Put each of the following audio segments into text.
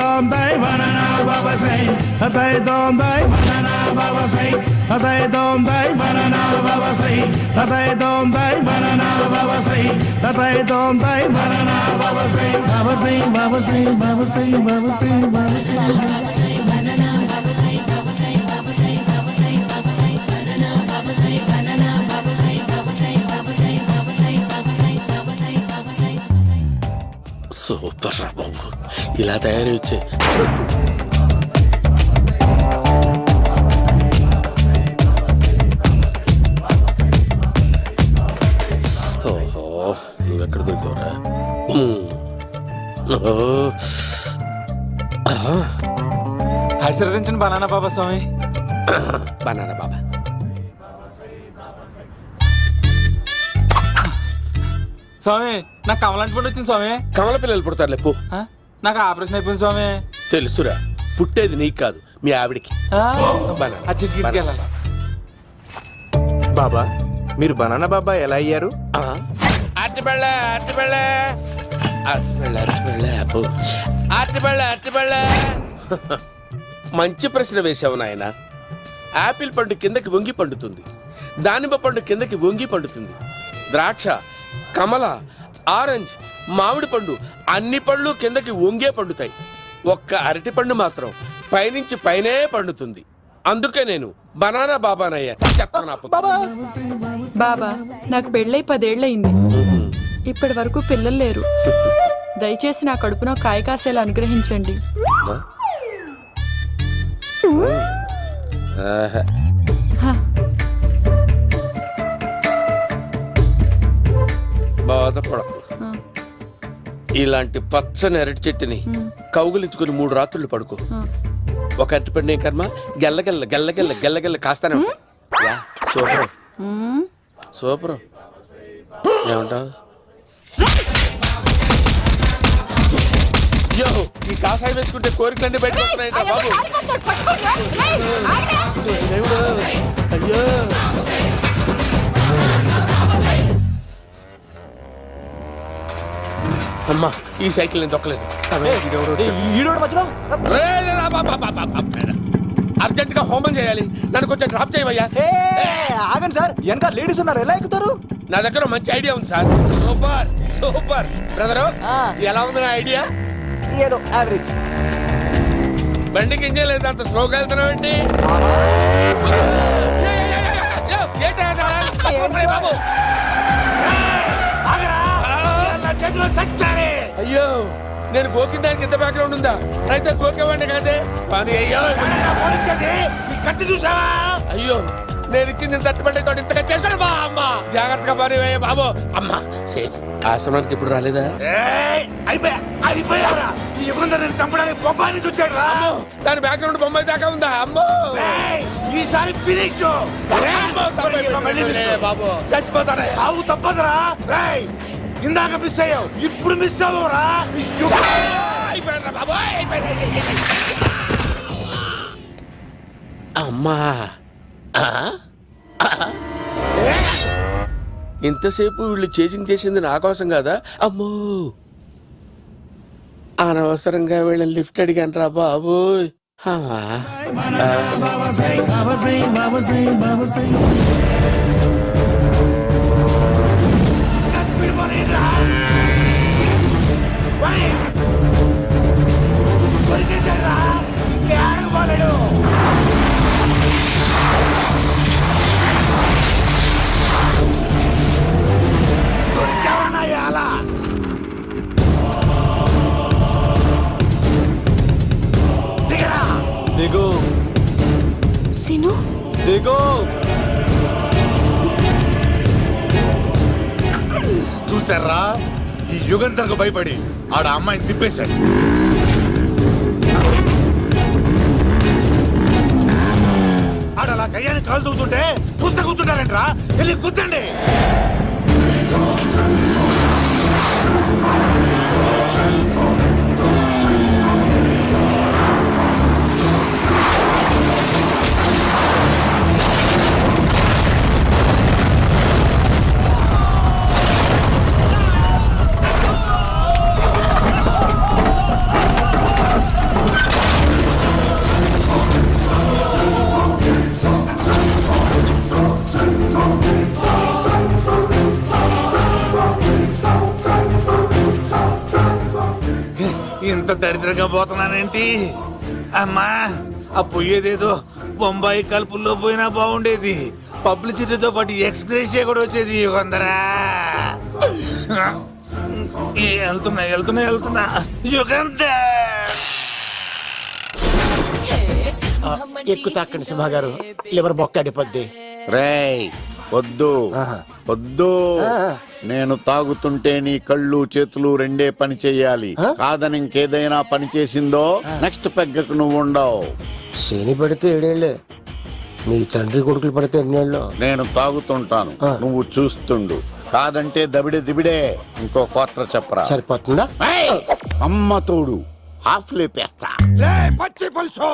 dom dai banana baba say tatai dom dai banana baba say tatai dom dai banana baba say tatai dom dai banana baba say tatai dom dai banana baba say baba say baba say baba say baba say baba say banana baba say baba say baba say baba say baba say banana baba say banana baba say baba say baba say baba say baba say baba say baba say super రా బాబు ఇలా తయారు వచ్చే ఓహో నువ్వెక్కడ దొరికావురా ఆశీర్వదించండి banana బాబా స్వామి. Banana బాబా స్వామి నాకు కమలాంటి పండు వచ్చింది స్వామి. కమల పిల్లలు పుడతారు లేపు. నాకు ఆపరేషన్ అయిపోయింది స్వామి. తెలుసురా, పుట్టేది నీకు కాదు మీ ఆవిడికి. బాబా మీరు బనానా బాబా ఎలా అయ్యారు? మంచి ప్రశ్న వేసావు నాయన. ఆపిల్ పండు కిందకి వంగి పండుతుంది, దానిమ్మ పండు కిందకి వంగి పండుతుంది, ద్రాక్ష, కమల, ఆరెంజ్, మామిడి పండు అన్ని పళ్ళు కిందకి వంగే పండుతాయి. ఒక్క అరటి పండు మాత్రం పైనుంచి పైనే పండుతుంది. అందుకే నేను బనానా బాబానయ్యా. బాబా నాకు పెళ్ళై 10 ఏళ్ళయింది. ఇప్పటి వరకు పిల్లలు లేరు. దయచేసి నా కడుపున కాయ కాసేలా అనుగ్రహించండి. బాధపడకు. ఇలాంటి పచ్చని అరటి చెట్టుని కౌగులించుకుని 3 రాత్రులు పడుకో. ఒక అరటి పండు ఏం కర్మ గెల్లగెల్ల గెల్లగెల్ల గెల్లగెల్ల కాస్తానే ఉంటాయి. Super super. ఏమంటావు? అయ్యో, ఈ కాసాయి వేసుకుంటే కోరికలన్నీ బయటపడుతున్నాయి బాబు. అయ్యో అమ్మా, ఈ సైకిల్ నేను దొక్కలేదు. అర్జెంట్ గా హోమం చేయాలి, నన్ను కొంచెం డ్రాప్ చేయవయ్యా. ఆగండి సార్, వెనక లేడీస్ ఉన్నారు, ఎలా ఎక్కుతారు? నా దగ్గర మంచి ఐడియా ఉంది సార్. సూపర్ సూపర్ బ్రదరు, ఎలా ఉంది నా ఐడియా? ఏదో యావరేజ్. బండికి ఇంజన్ లేదు, అంత స్లోగా వెళ్తున్నావు ఏంటి? అయ్యో, నేను గోకిన దానికి ఎంత బ్యాక్గ్రౌండ్ ఉందా? అయితే గోకేవాడిని కాదే. అయ్యో కత్తి చూసావా? అయ్యో, నేను ఇచ్చింది తట్టుబడి తోటి ఇంతగా చేశాను బా. అమ్మ జాగ్రత్తగా పని వేయ బాబు. అమ్మ సేఫ్. ఆశ్రమానికి ఇప్పుడు రాలేదా? అయిపోయారా? ఈ యుగంలో నేను చంపడానికి బొమ్మాని చూచాడు రా. దాని బ్యాక్గ్రౌండ్ బొమ్మాయి దాకా ఉందా? అమ్మో, ఈసారి ఫినిష్ బాబు. చచ్చిపోతానే, సాగు తప్పదురా. ఇందాక మిస్ అయ్యావు, ఇప్పుడు మిస్ అవ్వరా? అమ్మా, ఇంతసేపు వీళ్ళు చేజింగ్ చేసింది నా కోసం కాదా? అమ్మో, అనవసరంగా వీళ్ళని లిఫ్ట్ అడిగాను రా బాబు. దిగు సిను, దిగు. చూసారా, ఈ యుగంధర్కు భయపడి ఆడ అమ్మాయిని తిప్పేశాడు. ఆడలా కయ్యాన్ని కాలు తూగుతుంటే చూస్తే కూర్చుంటారంట్రా. వెళ్ళి కూర్చోండి. ఇంత దరిద్రంగా పోతున్నానేంటి? అమ్మా, ఆ పోయేదేదో బొంబాయి కలుపుల్లో పోయినా బాగుండేది. పబ్లిసిటీతో పాటు ఎక్స్గ్రేషియా కూడా వచ్చేది. యుగంధరా, వెళ్తున్నా యుగంధర్. ఎక్కువ తాకండి సింహ గారు, లివర్ బొక్క అడిపోద్ది. రేయ్ వద్దు వద్దు, నేను తాగుతుంటే నీ కళ్ళు చేతులు రెండే పని చెయ్యాలి. కాదని ఇంకేదైనా పని చేసిందో నెక్స్ట్ పెగ్గకు నువ్వు ఉండవు. శని పడితే 7 ఏళ్ళే, మీ తండ్రి కొడుకులు పడితే 2 ఏళ్ళు. నేను తాగుతుంటాను, నువ్వు చూస్తుండు. కాదంటే దబిడే దిబిడే. ఇంకో క్వార్టర్ చెప్పరా? సరిపోతుందా? ఏయ్! అమ్మ తోడు హాఫ్ లేపేస్తా. పచ్చి పులుసు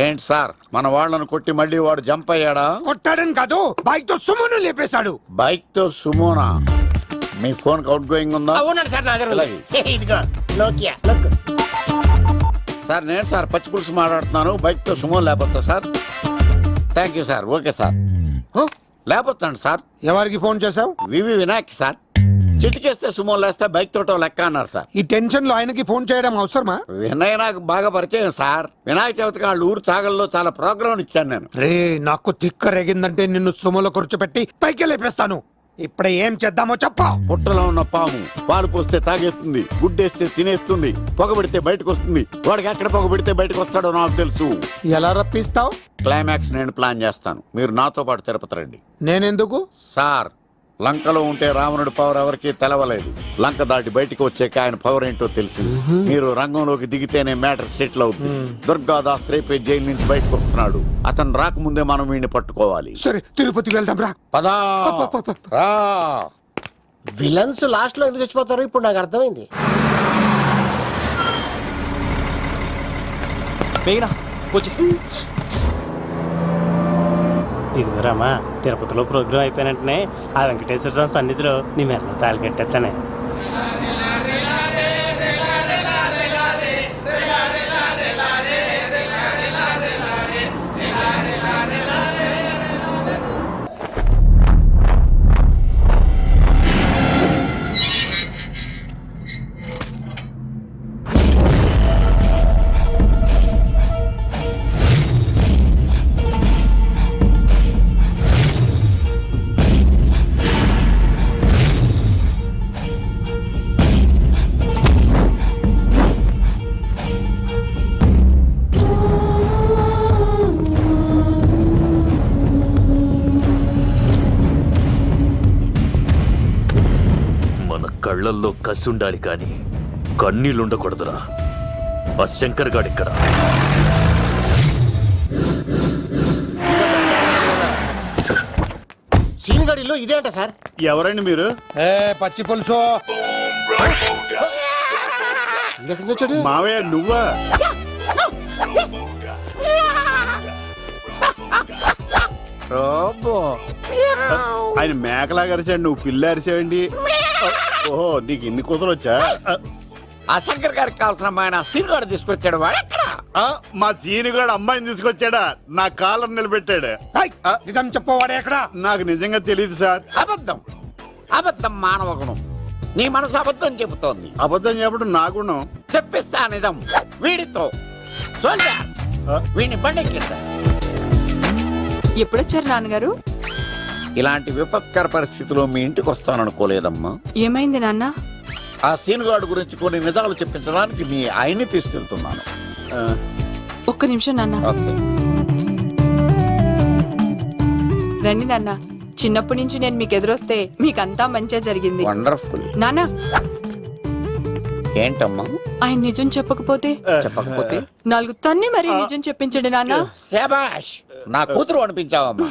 ఏంటి సార్, మన వాళ్ళను కొట్టి మళ్ళీ వాడు జంప్ అయ్యాడా? కొట్టాడని కాదు, బైక్ తో సుమ్మును లేపేశాడు. బైక్ తో సుమోనా? మీ ఫోన్ అవుట్ గోయింగ్ ఉందా? అవునండి సార్, నా దగ్గర అలాగే. ఉంది. ఇదిగో నోకియా look. సార్ నేను సార్ పచ్చి పులుసు మాట్లాడుతున్నాను. బైక్ తో సుమో లేకపోతా sir? Thank you sir. Okay sir, లేకపోతాండి సార్. ఎవరికి ఫోన్ చేసావు? వివి వినాయక్ సార్. చిటికేస్తే సుమో లేస్తే బైక్ తోటో లెక్క అన్నారు సార్. ఈ టెన్షన్ లో ఆయనకి ఫోన్ చేయడం అవసరమా? వినయ్ నాకు బాగా పరిచయం సార్. వినాయక చవితికి వాళ్ళ ఊరు తాగల్లో చాలా ప్రోగ్రాం ఇచ్చాను నేను. రే, నాకు తిక్క రేగిందంటే నిన్ను సుమలో కూర్చోపెట్టి పైకి లేపేస్తాను. ఇప్పుడే ఏం చేద్దామో చెప్పా. పుట్టలో ఉన్న పాము పాలు పోస్తే తాగేస్తుంది, గుడ్డేస్తే తినేస్తుంది, పొగబెడితే బయటకు వస్తుంది. వాడికి ఎక్కడ పొగబెడితే బయటకు వస్తాడో నాకు తెలుసు. ఎలా రప్పిస్తావు? క్లైమాక్స్ నేను ప్లాన్ చేస్తాను, మీరు నాతో పాటు తిరుపతి రండి. నేనెందుకు? సార్, లంకలో ఉంటే రావణుడి పవర్ ఎవరికి తెలవలేదు. లంక దాటి బయటకు వచ్చాక ఆయన పవర్ ఏంటో తెలిసింది. మీరు రంగంలోకి దిగితేనే మ్యాటర్ సెటిల్ అవుతుంది. దుర్గాదాస్ రేపే జైలు నుంచి బయటకు వస్తున్నాడు. అతను రాకముందే మనం వీడిని పట్టుకోవాలి. సరే, తిరుపతికి వెళ్దాం రా. పదా రా. విలన్స్ లాస్ట్ లో ఎందుకు చచ్చిపోతారో ఇప్పుడు నాకు అర్థమైంది. ఇదిగోరామా, తిరుపతిలో ప్రోగ్రాం అయిపోయినట్టునే ఆ వెంకటేశ్వర స్వామి సన్నిధిలో నీ మెల్ల తాళి కట్టేస్తానే. కళ్ళల్లో కసి ఉండాలి కానీ కన్నీళ్ళుండకూడదురా. ఆ శంకర్ గాడిక్కడ. సీనిగాడిలో ఇదే అంట సార్. ఎవరండి మీరు? పచ్చి పులుసు. మావయ్య నువ్వా? ఆయన మేకలాగా అరిచాడు, నువ్వు పిల్ల అరిచావండి. ఓహో, నీకు ఇన్ని కూతురు వచ్చా? ఆ శంకర్ గారికి కావాల్సిన అమ్మాయి సీనుగాడు తీసుకొచ్చాడు. మా సీనుగాడు అమ్మాయిని తీసుకొచ్చాడా? నా కాలర్ నిలబెట్టాడు. నిజం చెప్పవాడే ఎక్కడ? నాకు నిజంగా తెలియదు సార్. అబద్ధం, అబద్ధం మానవ గుణం. నీ మనసు అబద్ధం చెబుతోంది. అబద్ధం చెప్పడం నా గుణం. చెప్పిస్తా నిజం వీడితో. వీడిని బండెక్కిస్తా. ఎప్పుడొచ్చారు నాన్నగారు? ఇలాంటి విపత్కర పరిస్థితిలో మీ ఇంటికి వస్తాననుకోలేదమ్మా. ఏమైంది నాన్న? ఆ సీనుగాడు గురించి కొన్ని నిజాలు చెప్పించడానికి మీ ఆయన్ని తీసుకెళ్తున్నాను. ఒక్క నిమిషం నాన్న. ఓకే. రండి నాన్న. చిన్నప్పటి నుంచి నేను మీకు ఎదురొస్తే మీకంతా మంచిగా జరిగింది. వండర్ఫుల్. నాన్న, ఏంటమ్మా? ఆయన నిజం చెప్పకపోతే చెప్పకపోతే 4 తన్ని మరీ నిజం చెప్పించండి నాన్న. శభాష్, నా కూతురు అనిపించావమ్మా.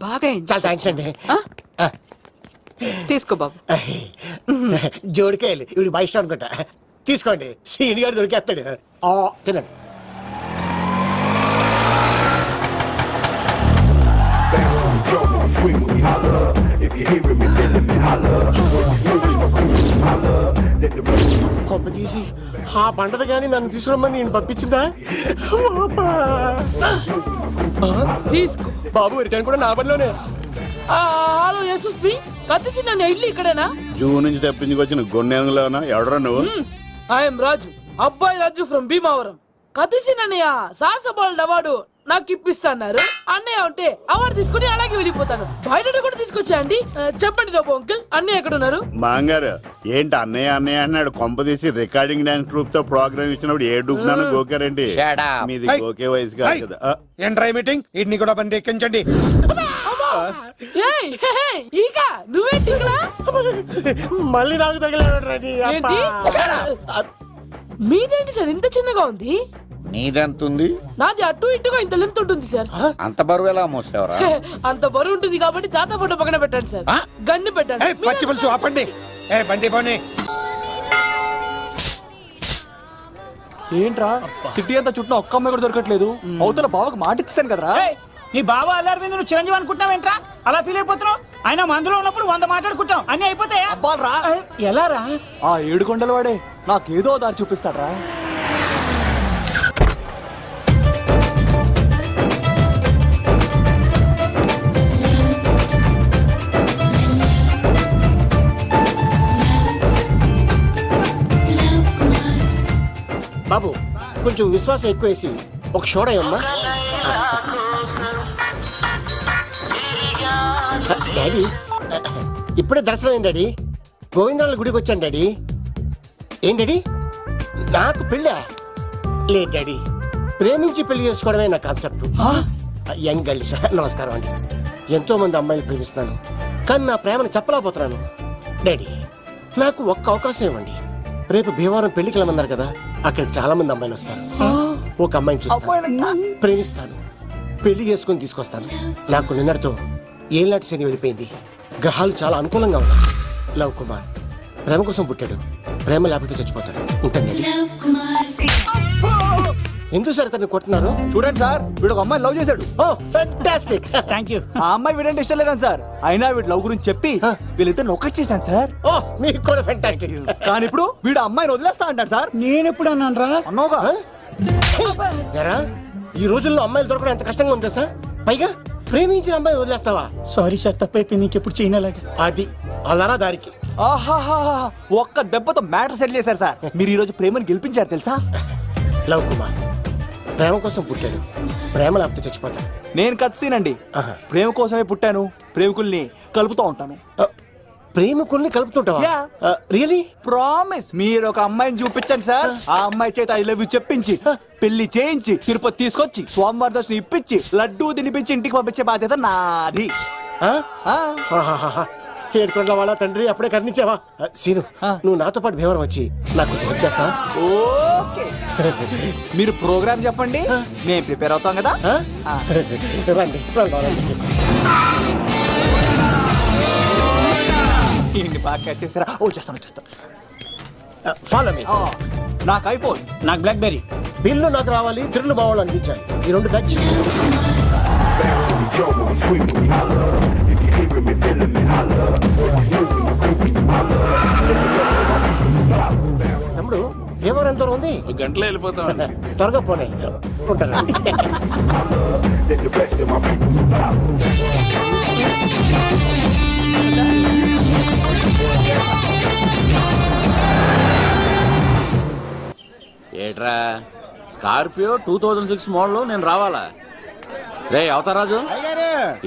బాగా చాలా థ్యాంక్స్ అండి. తీసుకో బాబు. జోడికాయలు ఇవి బాగా ఇష్టం అనుకుంటా. తీసుకోండి, సీనిగాడు దొరికేస్తాడు. తినండి. కొమ్మ తీసి ఆ పంటది కానీ నన్ను తీసుకురమ్మని నేను పంపించిందా? తీసుకో బాబు, రిటర్న్ కూడా నా పనిలోనే. హలో యశస్వి, కత్తిసి నన్ను ఇల్లు ఇక్కడేనా? జూ నుంచి తప్పించుకొచ్చిన గొన్నెంగులోనా? ఎవడరా నువ్వు? ఐఎమ్ రాజు, అబ్బాయి రాజు ఫ్రమ్ భీమావరం. కథిసినన్నయ్య సాహసబాల్ అవార్డు నాకు ఇప్పిస్తున్నారు. అన్నయ్య ఉంటే అవార్డు తీసుకుని అలాగే వెళ్ళిపోతాను. బయట కూడా తీసుకొచ్చా అండి. చెప్పండి రాబు అంకుల్, అన్నయ్య ఎక్కడ ఉన్నారు? మాంగారు ఏంటి అన్నయ్య అన్నయ్య అన్నాడు కొంపదీసి రికార్డింగ్ డాన్స్ ట్రూప్ తో ప్రోగ్రామ్ ఇచ్చినప్పుడు ఏ డూబ్నాను గోకారండి. మీది గోకే వయసు కాదు కదా. ఏంట్రై మీటింగ్ ఇడ్ని కూడా బండి ఎక్కించండి. ఏయ్, హే, హే, ఈగ నువ్వేంటి ఇక్కడ? మళ్ళీ నాకు తగిలాడు. ఏంటి? మీదేంటి సార్ ఇంత చిన్నగా ఉంది? నీదెంతుంది? నాది అటు ఇటుగా ఇంత లెంత్ ఉంటుంది సార్. అంత బరువు ఎలా మోసేవరా? అంత బరువు ఉంటుంది కాబట్టి తాత ఫోటో పక్కన పెట్టండి సార్. గన్ను పెట్టండి. పచ్చి పులుసు ఆపండి. ఏ బండి పోనీ. ఏంట్రా సిటీ అంతా చుట్టూ ఒక్క అమ్మాయి కూడా దొరకట్లేదు. అవతల బావకు మాట ఇచ్చాను కదరా. నీ బాబా అల్లారి మీద నువ్వు చిరంజీవి అనుకుంటున్నావేంట్రా? అలా ఫీల్ అయిపోతున్నావు? ఆయన మందులో ఉన్నప్పుడు 100 మాట్లాడుకుంటాం, అన్ని అయిపోతాయా? అబ్బాల్రా ఎలా రా? ఆ 7 కొండల వాడే నాకేదో దారి చూపిస్తాడ్రా. బాబు కొంచెం విశ్వాసం ఎక్కువేసి ఒక షోడయమ్మా. డాడీ ఇప్పుడే దర్శనం అయింది డాడీ. గోవిందరాల గుడికి వచ్చాను డాడీ. ఏం డాడీ నాకు పెళ్ళా? లేదు డాడీ, ప్రేమించి పెళ్లి చేసుకోవడమే నా కాన్సెప్ట్. యంగ్ గర్ల్స్ నమస్కారం అండి. ఎంతో మంది అమ్మాయిలు ప్రేమిస్తున్నాను కానీ నా ప్రేమను చెప్పలేకపోతున్నాను. డాడీ నాకు ఒక్క అవకాశం ఇవ్వండి. రేపు భీమవరం పెళ్లికి వెళ్ళమన్నారు కదా, అక్కడికి చాలా మంది అమ్మాయిలు వస్తారు. ఒక అమ్మాయిని చూస్తాను, ప్రేమిస్తాను, పెళ్లి చేసుకుని తీసుకొస్తాను. నాకు నిన్నటితో ఏలాంటి శని వెళ్ళిపోయింది. గ్రహాలు చాలా అనుకూలంగా ఉన్నాయి. లవ్ కుమార్ ప్రేమ కోసం పుట్టాడు, ప్రేమ లేకపోతే చచ్చిపోతాడు. ఉంటాను. ఎందుకు సార్ అతన్ని కొడుతున్నారు? చూడండి సార్, వీడు ఒక అమ్మాయి లవ్ చేశాడు. Oh fantastic. Thank you. ఆ అమ్మాయి వీడంటే ఇష్టం లేదని సార్, అయినా వీడు లవ్ గురించి చెప్పి వీళ్ళిద్దరు ఒకటి చేశాను సార్. ఓ మీకు కూడా ఫ్యాంటాస్టిక్. కానీ ఇప్పుడు వీడు అమ్మాయిని వదిలేస్తా అంటాడు సార్. నేను ఎప్పుడు అన్నాను రా? అన్నోగా ఎరా ఈ రోజుల్లో అమ్మాయిలు దొరకడం ఎంత కష్టంగా ఉందా సార్? పైగా ప్రేమించిన అమ్మాయి వదిలేస్తావా? సారీ సార్, తప్పైపోయింది. ఇంకెప్పుడు చేయనలాగా. అది అలారా దారికి. ఆహాహా ఒక్క దెబ్బతో మ్యాటర్ సెటిల్ చేశారు సార్. మీరు ఈ రోజు ప్రేమను గెలిపించారు తెలుసా? లవ్ కుమార్ ప్రేమ కోసం పుట్టాడు, ప్రేమ లేకపోతే చచ్చిపోతాడు. నేను కత్సీనండి. ప్రేమ కోసమే పుట్టాను, ప్రేమికుల్ని కలుపుతూ ఉంటాను. ప్రేమికుల్ని కలుపుతుంటావా? రియలీ? ప్రామిస్. మీరు ఒక అమ్మాయిని చూపించండి సార్, ఆ అమ్మాయి చేత ఐ లవ్ యూ చెప్పించి పెళ్లి చేయించి తిరుపతి తీసుకొచ్చి స్వామివారి దర్శనం ఇప్పించి లడ్డూ తినిపించి ఇంటికి పంపించే బాధ్యత నాది. ఏడుకొండల వాళ్ళ తండ్రి అప్పుడే కర్ణించావా? సీను నువ్వు నాతో పాటు భీవరం వచ్చి నాకు కొంచెం హెల్ప్ చేస్తావా? ఓకే. మీరు ప్రోగ్రామ్ చెప్పండి, మేము ప్రిపేర్ అవుతాం కదా. రండి రండి. ఏంటి బాగా క్యాచ్ చేసారా? ఓ చేస్తాను. Follow me. నాకు ఐఫోన్, నాకు బ్లాక్ బెర్రీ. బిల్లు నాకు రావాలి, తిరులు మా వాళ్ళు అందించాలి. ఈ రెండు ఖర్చు. తమ్ముడు భీమవరం ఎంత దూరం ఉంది? గంటలో వెళ్ళిపోతాం. త్వరగా పోనీ. ఉంటాను. ఏట్రా స్కార్పియో 2006 మోడల్ నేను రావాలా? రే అవతారాజు,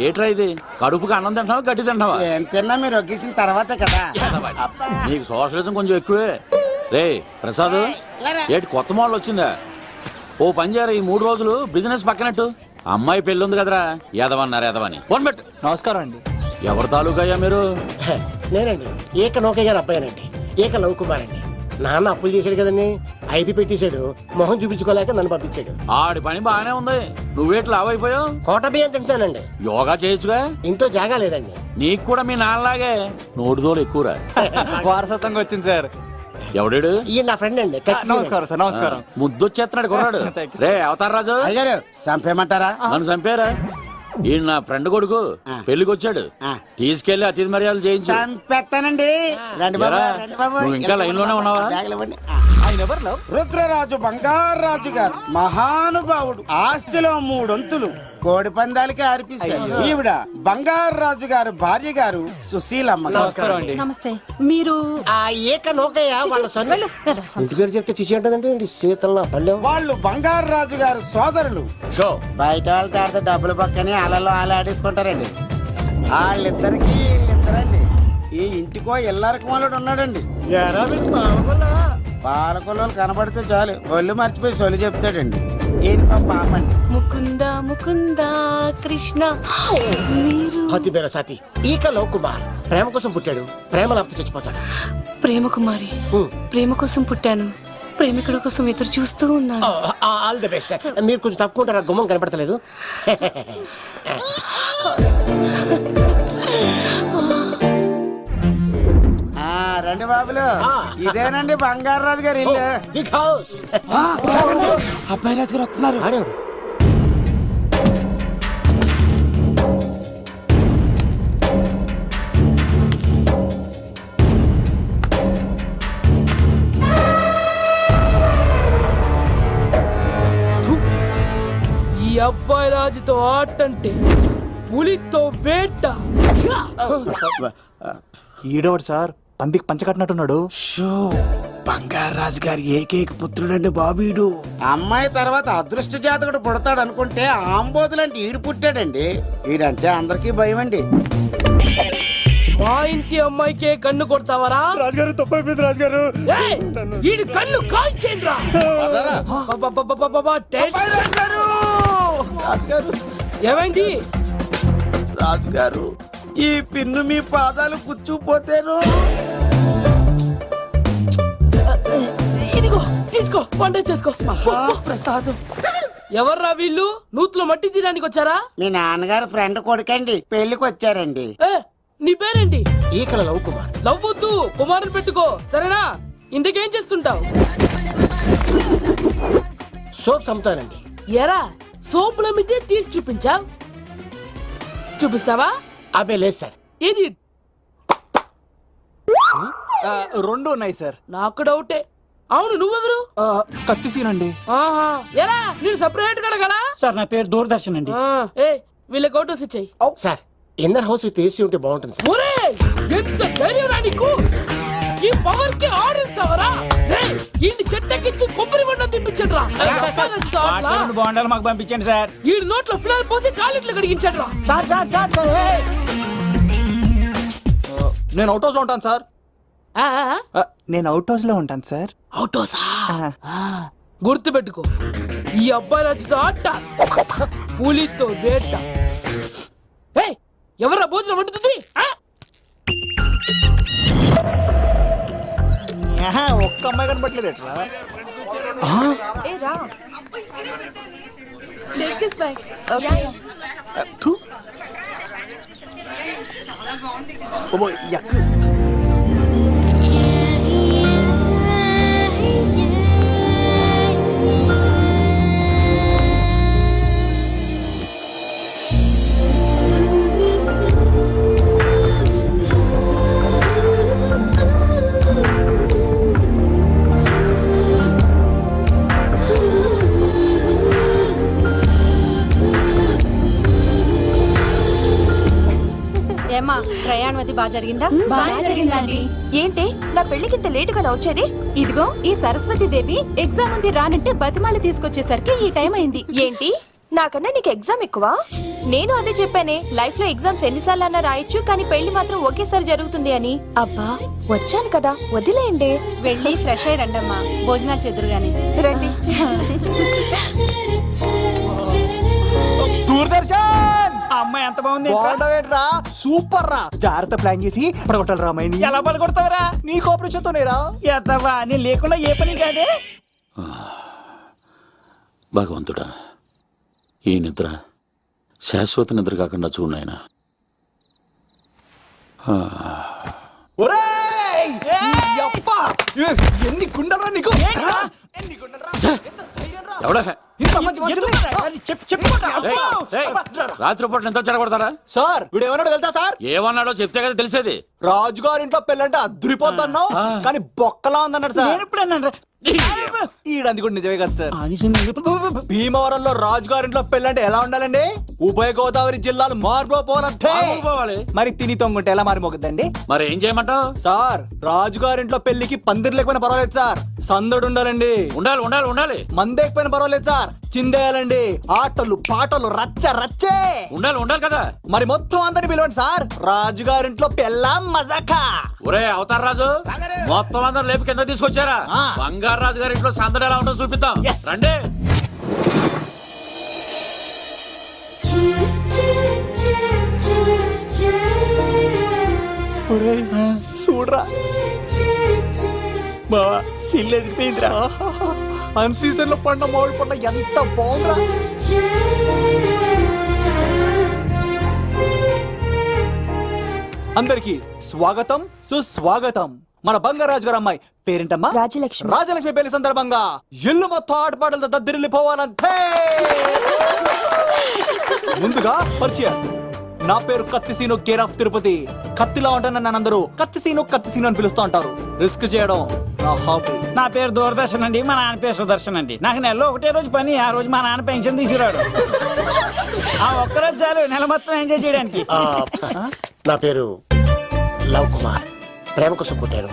ఏట్రా ఇది? కడుపుకి అన్నం తింటావా గడ్డి తింటావా? తిన్నా మీరు ఒగ్గేసిన తర్వాతే కదా. నీకు సోషలిజం కొంచెం ఎక్కువే. రే ప్రసాద్, ఏటి కొత్త మోడల్ వచ్చిందా? ఓ పని చేయరా, ఈ 3 రోజులు బిజినెస్ పక్కనట్టు. అమ్మాయి పెళ్ళి ఉంది కదరా, ఎదవని ఫోన్ పెట్టు. నమస్కారం అండి. ఎవరి తాలూకా అయ్యా మీరు? నేనండి ఏక నౌకయ్య గారి అబ్బాయినండి, ఏక లవ్ కుమార్ అండి. నాన్న అప్పులు చేశాడు కదండి, ఐపీ పెట్టేశాడు. మొహం చూపించుకోలేక నన్ను పంపించాడు. ఆడి పని బాగానే ఉంది, నువ్వేట్లు లావైపోయావు. కోట బియ్యం తింటానండి. యోగా చేయొచ్చుగా. ఇంట్లో జాగా లేదండి. నీకు కూడా మీ నాన్నలాగే నోటిదోలు ఎక్కువరా. వారసత్వంగా వచ్చింది సార్. ఎవడాడు? ఈయన నా ఫ్రెండ్ అండి. నమస్కారం సార్. నమస్కారం. ముద్దొచ్చేస్తున్నాడు కొన్నాడు. రే అవతార్ రాజు, చంపేయమంటారా? నన్ను చంపారా? ఈయన నా ఫ్రెండ్ కొడుకు పెళ్లికి వచ్చాడు, తీసుకెళ్లి అతిథి మర్యాదలు చేయించు. చంపేస్తానండి. నువ్వు ఇంకా లైన్ లోనే ఉన్నావా? ఆయన ఎవరు? రుద్రరాజు బంగారాజు గారు మహానుభావుడు. ఆస్తిలో 3 వంతులు కోడి పందాలకి అర్పిస్తారు. ఈవిడ బంగారు రాజు గారు భార్య గారు సుశీలమ్మ గారు. నమస్తే మీరు ఆ ఏక నౌకయ్య వాళ్ళ సన్ ఇంటి పేరు చెప్తే చిచి ఉంటుందంటే శీతల పల్లె వాళ్ళు బంగారు రాజు గారు సోదరులు. షో బయట వాళ్ళతో ఆడితే డబ్బులు పక్కనే అలలో అలా ఆడేసుకుంటారండి. వాళ్ళిద్దరికి వీళ్ళిద్దరండి. ఈ ఇంటికో ఇల్లరకం వాళ్ళడు ఉన్నాడండి. పాలకొల్లు కనబడితే చాలు ఒళ్ళు మర్చిపోయి సొలి చెప్తాడండి. ఈయనకో పాపండి. ముకుంద ముకుంద కృష్ణ మీరు హతి బేర సాతి ఈక లవ్ కుమార్ ప్రేమ కోసం పుట్టాడు, ప్రేమ లేకపోతే చచ్చిపోతాడు. ప్రేమ కుమారి ప్రేమ కోసం పుట్టాను, ప్రేమికుడు కోసం ఎదురు చూస్తూ ఉన్నాను. All the best. మీరు కొంచెం తప్పుకుంటారా, గుమ్మం కనపడతలేదు. రండి బాబులు, ఇదేనండి బంగారు రాజు గారు ఇల్లు. Big house. అబ్బాయి రాజు గారు వస్తున్నారు. ఆడేవాడు ఈ అబ్బాయి రాజుతో ఆటంటే పులితో వేట. ఈడోడు సార్ పందికి పంచకట్టినట్టున్నాడు. షో బంగారు రాజు గారి ఏకైక పుత్రుడండి బాబీడు. అమ్మాయి తర్వాత అదృష్ట జాతకుడు పుడతాడు అనుకుంటే ఆంబోతులంటే ఈడు పుట్టాడండి. ఈడంటే అందరికీ భయం అండి. మా ఇంటి అమ్మాయికే కన్ను కొడతావరా? రాజుగారు తప్పైపోయింది రాజుగారు. ఏయ్, ఈడి కన్ను కాల్చేయండిరా. రాజుగారు ఏమైంది? రాజుగారు ఈ పిన్ను మీ పాదాలు కూర్చుపోతేను. ఇదిగో తీసుకో, వంట చేసుకో. ప్రసాదం. ఎవర్రా వీళ్ళు? నూతులో మట్టి తీయడానికి వచ్చారా? మీ నాన్నగారు ఫ్రెండ్ కొడుకండి, పెళ్లికి వచ్చారండి. ఏ, నీ పేరేంటి? ఈకల లవ్ కుమార్. లవ్వొద్దు, కుమారుని పెట్టుకో సరేనా? ఇంతకేం చేస్తుంటావు? సోప్స్ అమ్ముతానండి. ఎరా సోపుల మీదే తీసి చూపించావు, చూపిస్తావా? అబ్బే లేదు సార్. ఏది? రెండు ఉన్నాయి సార్. నాకు డౌటే. అవును, నువ్వెవరు? కత్తి సీనండి. ఆహా, ఎరా నేను సపరేట్ కడగలా? సార్ నా పేరు దూరదర్శన్ అండి. ఏ వీళ్ళ ఫోటోస్ ఇచ్చాయి. Sir inner house with AC ఉంటే బాగుంటుంది సార్. ఒరే ఎంత ధైర్యం రా నీకు! ఈ పవర్ కి ఆడిస్తావరా? ఈ చెట్టెక్కించి కొబ్బరి బండ తిప్పించండి రా. బాగుండాలి మాకు పంపించండి సార్. ఈ నోట్లో ఫినాల్ పోసి టాయిలెట్లు కడిగించండి రా. సార్ సార్ సార్ సార్ నేను అవుట్ హౌస్ లో ఉంటాను సార్. ఆ, ఆ, నేను అవుట్ హౌస్ లో ఉంటాను సార్. అవుటోసా? గుర్తు పెట్టుకో, ఈ అబ్బాయి రాజుతో ఆట, పులితో వేట. ఏయ్, ఎవర్రా భోజనం వండుతుంది? ఒక్క అమ్మాయి కనపట్లేదు ఎట్లా? ఏమా ప్రయాణం అది బాగా జరిగిందా? బాగా జరిగిందండి. ఏంటి నా పెళ్లికి ఇంత లేటుగా వచ్చేది? ఇదిగో ఈ సరస్వతి దేవి ఎగ్జామ్ ఉంది రానంటే బతిమాలి తీసుకొచ్చేసరికి ఈ టైం అయింది. ఏంటి నాకన్నా నీకు ఎగ్జామ్ ఎక్కువ? నేను అదే చెప్పానే, లైఫ్ లో ఎగ్జామ్స్ ఎన్నిసార్లు అన్నా రాయొచ్చు, కానీ పెళ్లి మాత్రం ఒకేసారి జరుగుతుంది అని. అబ్బా వచ్చాను కదా వదిలేయండి. వెళ్ళి ఫ్రెష్ అయ్యి రండమ్మా, భోజనాలు చెదురు గాని రండి. దూరదర్శన్ అమ్మాయి ఎంత బాగుంది. బాగుండవేంట్రా? సూపర్ రా. జాగ్రత్త ప్లాన్ చేసి పడగొట్టాలి రామాయణి. ఎలా పలుకొడతావరా? నీ కోఆపరేషన్ తోనేరా. ఎత్తవా నేను లేకుండా ఏ పని కాదే. భగవంతుడా, ఈ నిద్ర శాశ్వత నిద్ర కాకుండా చూడు నాయనా. ఒరేయ్! యప్పా! ఎన్ని గుండెలరా నీకు? ఎన్ని గుండెలరా? ఎంత ధైర్యంరా? ఎవడా ఇంత మంచి మనుషుల్ని? రాత్రిపూట నిద్ర చెడగొడతారా? సార్ వీడు ఏమన్నాడు తెలుసా సార్? ఏమన్నాడో చెప్తే కదా తెలిసేది. రాజుగారి ఇంట్లో పెళ్ళంటే అద్దరిపోతున్నావు కానీ బొక్కలా ఉందన్నాడు సార్. ఈడంది కూడా నిజమే కదా సార్. భీమవరంలో రాజుగారింట్లో పెళ్ళంటే ఎలా ఉండాలండి? ఉభయ గోదావరి జిల్లాలు మారిపోవాలి. మరి తిని తొంగుంటే ఎలా మారిపోతుందండి? మరి ఏం చేయమంటావు? సార్ రాజుగారింట్లో పెళ్లికి పందిరి లేకపోయినా పర్వాలేదు సార్, సందడు ఉండాలండి. ఉండాలి ఉండాలి ఉండాలి. మందేకపోయినా పర్వాలేదు సార్, చిందేయాలండి. ఆటలు పాటలు రచ్చ రచ్చే ఉండాలి ఉండాలి కదా. మరి మొత్తం అందరిని పిలవండి సార్, రాజుగారింట్లో పెళ్ళాం మజాకా. ఒరే అవతార్ రాజు, మొత్తం అందరు లేపు కింద తీసుకొచ్చారా? బంగారు రాజు గారి ఇంట్లో సందడి ఎలా ఉంటుందో చూపిద్దాం రండి. చూడరా బావా సిల్లు ఎదిరిపోయిందిరా. అన్ సీజన్ లో పండ మామిడి పండ ఎంత బాగుందిరా. అందరికి స్వాగతం సుస్వాగతం. మన బంగారాజు గారు అమ్మాయి పేరేంటమ్మా? రాజలక్ష్మి. రాజలక్ష్మి పెళ్లి సందర్భంగా ఇల్లు మొత్తం ఆటపాటలతో దద్దరిల్లిపోవాలంతే. ముందుగా పరిచయం, నా పేరు కత్తిసీను, కేర్ ఆఫ్ తిరుపతి. కత్తిలా ఉంటాను నన్ను అందరూ కత్తిసీను కత్తిసీను అని పిలుస్తూ ఉంటారు. రిస్క్ చేయడం నా హాబీ. నా పేరు దూరదర్శన్ అండి, మా నాన్న పేరు సుదర్శన్ అండి. నాకు నెలలో ఒకటే రోజు పని, ఆ రోజు మా నాన్న పెన్షన్ తీసుకురాడు. ఆ ఒక్కరోజు చాలు నెల మొత్తం ఎంజాయ్ చేయడానికి. నా పేరు లవ్ కుమార్. ప్రేమ కోసం పుట్టాను,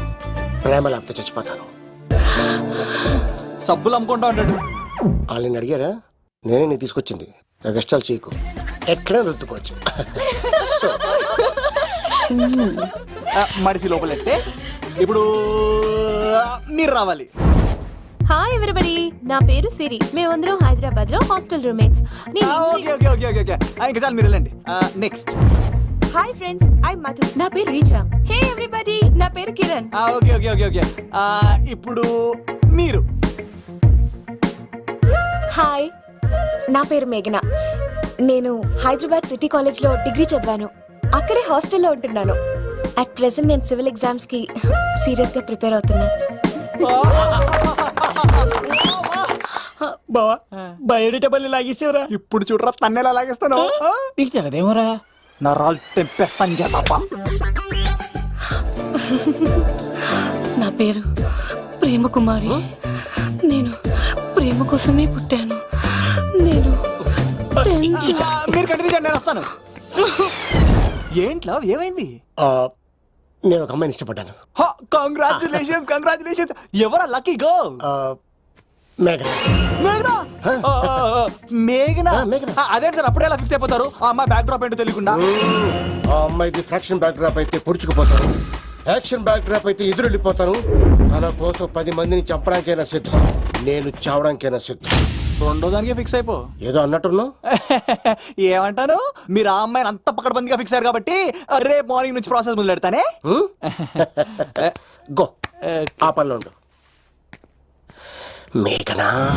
ప్రేమ లేకపోతే చచ్చిపోతాను. సబ్బులు అమ్ముకుంటా ఉంటాడు. వాళ్ళని అడిగారా? నేనే నీ తీసుకొచ్చింది. కష్టాలు చేయకు, ఎక్కడ రుద్దుకోవచ్చు. మడిసి లోపలెట్టే. ఇప్పుడు మీరు రావాలి. హాయ్ ఎవరిబడి, నా పేరు సిరి. మేమందరం హైదరాబాద్ లో hostel roommates. Okay okay okay okay okay ఇంకా చాలు, మీరు వెళ్ళండి. Next. Hi friends, I Madhu. నా పేరు రీచా. హే ఎవ్రీబడి, నా పేరు Kiran. Okay okay okay okay ఇప్పుడు మీరు. హాయ్, నా పేరు మేఘన. నేను హైదరాబాద్ సిటీ కాలేజ్ లో డిగ్రీ చదివాను. అక్కడే హాస్టల్లో ఉంటున్నాను. అట్ ప్రెసెంట్ నేను సివిల్ ఎగ్జామ్స్ కి సీరియస్ గా ప్రిపేర్ అవుతున్నా. బావా బయోడేటా బల్లి లాగేసేవరా. ఇప్పుడు చూడరా తన్నెలా లాగేస్తాను. నీకు తెగదేమోరా. నా రాళ్ళు తెంపేస్తాను తప్ప. నా పేరు ప్రేమ కుమారి. నేను ప్రేమ కోసమే పుట్టాను. నేను మీరు కంటిన్యూ చేయండి, నేను వస్తాను. ఏంట్లో ఏమైంది? నేను ఒక అమ్మాయిని ఇష్టపడ్డాను. Congratulations congratulations. ఎవరా లక్కీ గర్ల్? మేఘన. మేఘనా? మేఘనా? మేఘనా. అదే సార్, అప్పుడే ఎలా ఫిక్స్ అయిపోతారు? ఆ అమ్మాయి బ్యాక్ డ్రాప్ ఏంటో తెలియకుండా. ఆ అమ్మాయిది ఫ్రాక్షన్ బ్యాక్ డ్రాప్ అయితే పొడుచుకుపోతాను, యాక్షన్ బ్యాక్ డ్రాప్ అయితే ఎదురెళ్ళిపోతాను. తన కోసం 10 మందిని చంపడానికైనా సిద్ధం, నేను చావడానికైనా సిద్ధం. రెండో దానికి ఫిక్స్ అయిపో. ఏదో అన్నట్టున్నావు. ఏమంటాను, మీరు ఆ అమ్మాయిని అంత పకడ్బందీగా ఫిక్స్ అయ్యారు కాబట్టి రేపు మార్నింగ్ నుంచి ప్రాసెస్ మొదలు పెడతానే. గో, ఆ పనిలో ఉండు. మేఘనా.